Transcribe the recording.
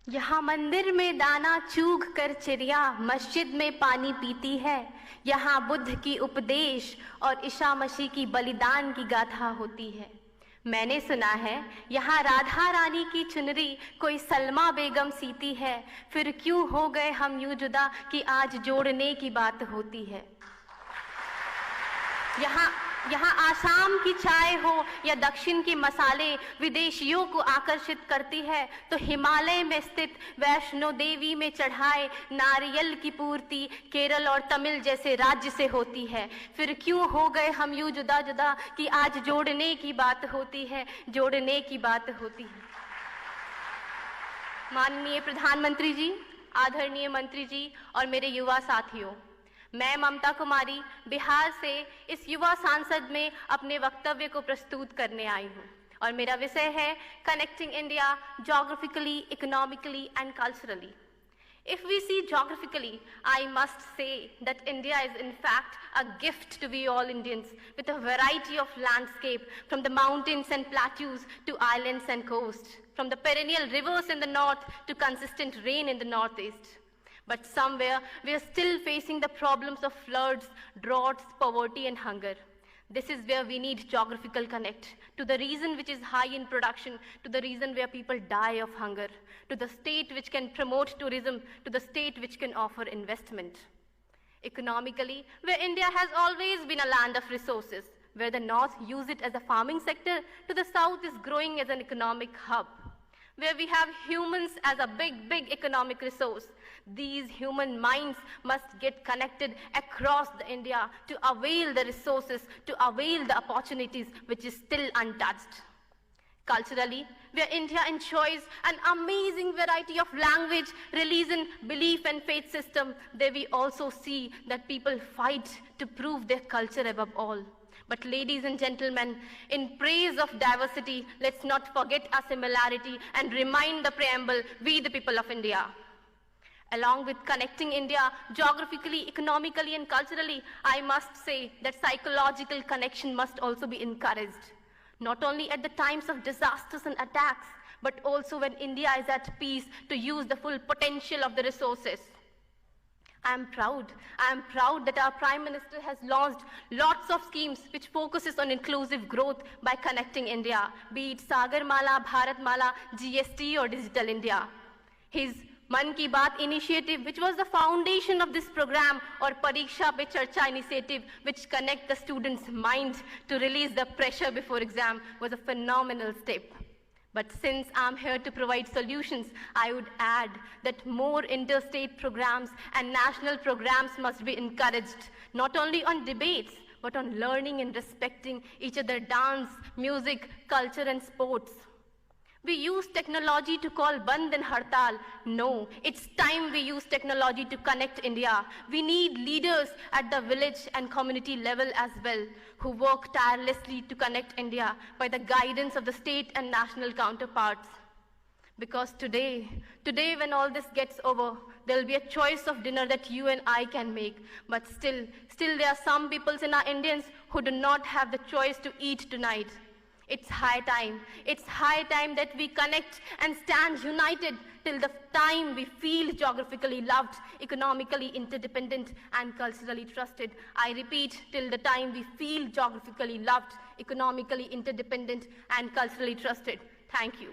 यहाँ मंदिर में दाना चूग कर चिड़िया मस्जिद में पानी पीती है। यहाँ बुद्ध की उपदेश और ईसा मसीह की बलिदान की गाथा होती है। मैंने सुना है यहाँ राधा रानी की चुनरी कोई सलमा बेगम सीती है। फिर क्यों हो गए हम यूं जुदा कि आज जोड़ने की बात होती है। यहाँ आसाम की चाय हो या दक्षिण के मसाले विदेशियों को आकर्षित करती है, तो हिमालय में स्थित वैष्णो देवी में चढ़ाए नारियल की पूर्ति केरल और तमिल जैसे राज्य से होती है। फिर क्यों हो गए हम यूं जुदा जुदा कि आज जोड़ने की बात होती है, जोड़ने की बात होती है। माननीय प्रधानमंत्री जी, आदरणीय मंत्री जी और मेरे युवा साथियों, मैं ममता कुमारी बिहार से इस युवा सांसद में अपने वक्तव्य को प्रस्तुत करने आई हूँ और मेरा विषय है connecting India geographically, economically and culturally. If we see geographically, I must say that India is in fact a gift to we all Indians with a variety of landscape from the mountains and plateaus to islands and coasts, from the perennial rivers in the north to consistent rain in the northeast. But somewhere we are still facing the problems of floods, droughts, poverty and hunger. This is where we need geographical connect to the region which is high in production, to the region where people die of hunger, to the state which can promote tourism, to the state which can offer investment. Economically, where India has always been a land of resources, where the north use it as a farming sector, to the south is growing as an economic hub. Where we have humans as a big economic resource. These human minds must get connected across the India to avail the resources, to avail the opportunities which is still untouched. Culturally, where India enjoys an amazing variety of language, religion, belief and faith system, there we also see that people fight to prove their culture above all. But ladies and gentlemen, in praise of diversity, let's not forget our similarity and remind the preamble, we the people of India. Along with connecting India geographically, economically and culturally, I must say that psychological connection must also be encouraged. Not only at the times of disasters and attacks, but also when India is at peace to use the full potential of the resources. I am proud that our Prime Minister has launched lots of schemes which focuses on inclusive growth by connecting India, be it Sagarmala, Bharatmala, GST or Digital India. His Man Ki Baat initiative, which was the foundation of this program, or Pariksha Pe Charcha initiative, which connect the students' mind to release the pressure before exam, was a phenomenal step. But since I'm here to provide solutions, I would add that more interstate programs and national programs must be encouraged, not only on debates, but on learning and respecting each other, dance, music, culture and sports. We use technology to call Band and Hartal. No, it's time we use technology to connect India. We need leaders at the village and community level as well, who work tirelessly to connect India by the guidance of the state and national counterparts. Because today when all this gets over, there will be a choice of dinner that you and I can make. But still there are some peoples in our Indians who do not have the choice to eat tonight. It's high time that we connect and stand united till the time we feel geographically loved, economically interdependent and culturally trusted. I repeat, till the time we feel geographically loved, economically interdependent and culturally trusted. Thank you.